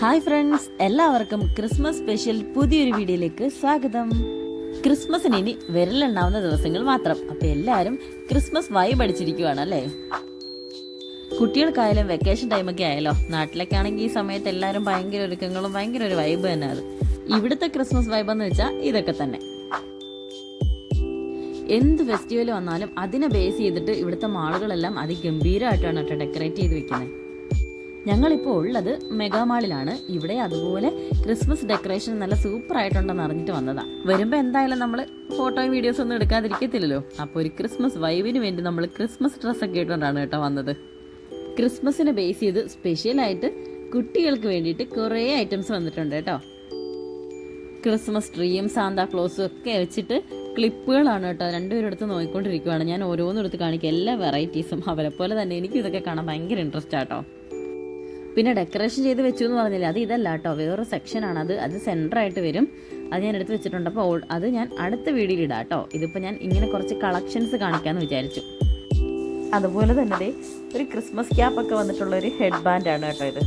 Hi friends, എല്ലാവർക്കും Christmas special പുതിയൊരു വീഡിയോയിലേക്ക് സ്വാഗതം. ക്രിസ്മസിന് ഇനി വിരലുണ്ടാവുന്ന ദിവസങ്ങൾ മാത്രം. അപ്പോൾ എല്ലാവരും ക്രിസ്മസ് വൈബ് അടിച്ചിരിക്കുവാണ് അല്ലേ? കുട്ടികൾക്കായാലും വെക്കേഷൻ ടൈമൊക്കെ ആയാലോ. നാട്ടിലൊക്കെ ആണെങ്കിൽ ഈ സമയത്ത് എല്ലാവരും ഭയങ്കര ഒരുക്കങ്ങളും ഭയങ്കര ഒരു വൈബ് തന്നെ. അത് ഇവിടുത്തെ ക്രിസ്മസ് വൈബ് എന്ന് വെച്ചാൽ ഇതൊക്കെ തന്നെ. എന്ത് ഫെസ്റ്റിവൽ വന്നാലും അതിനെ ബേസ് ചെയ്തിട്ട് ഇവിടുത്തെ മാളുകളെല്ലാം അതിഗംഭീരമായിട്ടാണ് കേട്ടോ ഡെക്കറേറ്റ് ചെയ്ത് വെക്കുന്നത്. ഞങ്ങളിപ്പോൾ ഉള്ളത് മെഗാമാളിലാണ്. ഇവിടെ അതുപോലെ ക്രിസ്മസ് ഡെക്കറേഷൻ നല്ല സൂപ്പർ ആയിട്ടുണ്ടെന്ന് അറിഞ്ഞിട്ട് വന്നതാണ്. വരുമ്പോൾ എന്തായാലും നമ്മൾ ഫോട്ടോയും വീഡിയോസും ഒന്നും എടുക്കാതിരിക്കത്തില്ലല്ലോ. അപ്പോൾ ഒരു ക്രിസ്മസ് വൈബിന് വേണ്ടി നമ്മൾ ക്രിസ്മസ് ഡ്രസ്സൊക്കെ ഇട്ടുകൊണ്ടാണ് കേട്ടോ വന്നത്. ക്രിസ്മസിനെ ബേസ് ചെയ്ത് സ്പെഷ്യലായിട്ട് കുട്ടികൾക്ക് വേണ്ടിയിട്ട് കുറേ ഐറ്റംസ് വന്നിട്ടുണ്ട് കേട്ടോ. ക്രിസ്മസ് ട്രീയും സാന്താക്ലോസും ഒക്കെ വെച്ചിട്ട് ക്ലിപ്പുകളാണ് കേട്ടോ. രണ്ടുപേരും എടുത്ത് നോക്കിക്കൊണ്ടിരിക്കുകയാണ്. ഞാൻ ഓരോന്നും എടുത്ത് കാണിക്കുക, എല്ലാ വെറൈറ്റീസും. അവരെ പോലെ തന്നെ എനിക്കും ഇതൊക്കെ കാണാൻ ഭയങ്കര ഇൻട്രസ്റ്റ് ആട്ടോ. പിന്നെ ഡെക്കറേഷൻ ചെയ്ത് വെച്ചു എന്ന് പറഞ്ഞില്ലേ, അത് ഇതല്ല കേട്ടോ, വേറൊരു സെക്ഷനാണ്. അത് സെൻറ്ററായിട്ട് വരും. അത് ഞാൻ എടുത്ത് വെച്ചിട്ടുണ്ട്. അപ്പോൾ അത് ഞാൻ അടുത്ത വീഡിയോയിൽ ഇടാം കേട്ടോ. ഇതിപ്പോൾ ഞാൻ ഇങ്ങനെ കുറച്ച് കളക്ഷൻസ് കാണിക്കാമെന്ന് വിചാരിച്ചു. അതുപോലെ തന്നെ ഒരു ക്രിസ്മസ് ക്യാപ്പൊക്കെ വന്നിട്ടുള്ള ഒരു ഹെഡ് ബാൻഡാണ് കേട്ടോ ഇത്.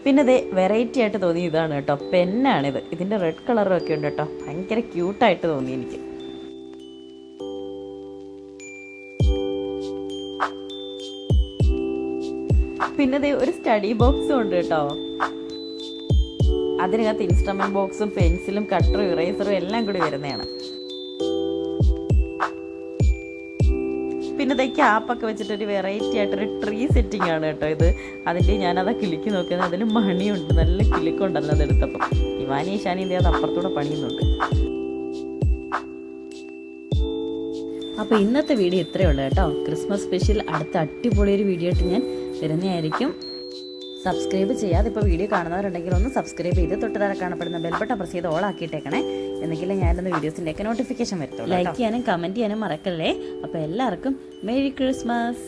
പിന്നെ ഇത് വെറൈറ്റി ആയിട്ട് തോന്നി ഇതാണ് കേട്ടോ, പെന്നാണിത്. ഇതിൻ്റെ റെഡ് കളറും ഒക്കെ ഉണ്ട് കേട്ടോ. ഭയങ്കര ക്യൂട്ടായിട്ട് തോന്നി എനിക്ക്. പിന്നെ ഇത് ഒരു സ്റ്റഡി ബോക്സും ഉണ്ട് കേട്ടോ. അതിനകത്ത് ഇൻസ്ട്രുമെൻറ്റ് ബോക്സും പെൻസിലും കട്ടറും ഇറേസറും എല്ലാം കൂടി വരുന്നതാണ്. പിന്നെ ഇതൊക്കെ ക്യാപ്പൊക്കെ വെച്ചിട്ടൊരു വെറൈറ്റി ആയിട്ടൊരു ട്രീ സെറ്റിംഗ് ആണ് കേട്ടോ ഇത്. അതിൻ്റെ ഞാനത് കിളിക്ക് നോക്കുന്നത്, അതിൽ മണിയുണ്ട്, നല്ല കിളിക്കുണ്ടല്ലോ അതെടുത്തപ്പം. ഇവാനി ഈശാനി എന്ത് ചെയ്യാതെ അപ്പുറത്തൂടെ പണിയുന്നുണ്ട്. അപ്പോൾ ഇന്നത്തെ വീഡിയോ ഇത്രയേ ഉള്ളൂ കേട്ടോ. ക്രിസ്മസ് സ്പെഷ്യൽ അടുത്ത അടിപൊളിയൊരു വീഡിയോ ആയിട്ട് ഞാൻ വരുന്നതായിരിക്കും. സബ്സ്ക്രൈബ് ചെയ്യാതെ ഇപ്പോൾ വീഡിയോ കാണുന്നവരുണ്ടെങ്കിൽ ഒന്ന് സബ്സ്ക്രൈബ് ചെയ്ത് തൊട്ടുതാഴെ കാണപ്പെടുന്ന ബെൽ ബട്ടൺ പ്രസ് ചെയ്ത് ഓൾ ആക്കിയിട്ടേക്കണേ. എന്നെങ്കിലും ഞാനിന്ന് വീഡിയോസിൻ്റെയൊക്കെ നോട്ടിഫിക്കേഷൻ വരുത്തുള്ളൂ. ലൈക്ക് ചെയ്യാനും കമൻറ്റ് ചെയ്യാനും മറക്കല്ലേ. അപ്പോൾ എല്ലാവർക്കും മേരി ക്രിസ്മസ്.